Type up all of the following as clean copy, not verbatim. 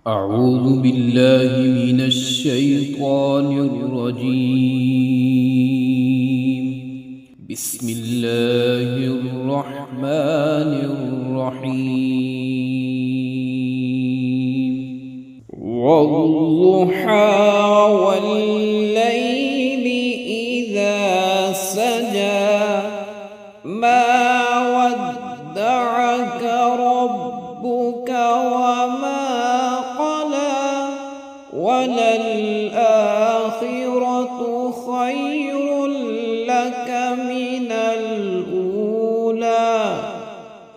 أعوذ بالله من الشيطان الرجيم. بسم الله الرحمن الرحيم. والضحى والليل إذا سجى ما ودعك ربك وما قلى وللآخرة خير لك من الأولى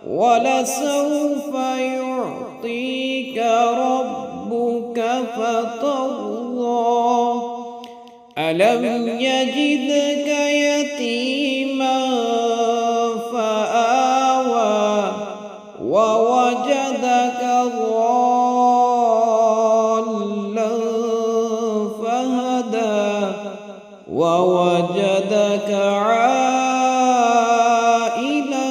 ولسوف يعطيك ربك فترضى ألم يجدك يتيما فآوى ووجدك ضالا فهدى ووجدك عائلا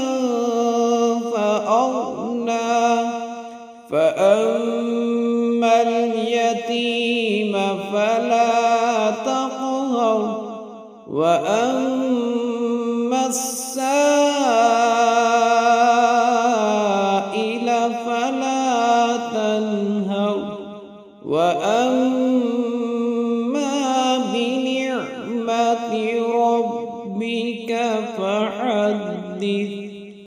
فأغنى فأما اليتيم فلا تقهر وأما السائل فلا تنهر وأما بنعمة ربك فحدث.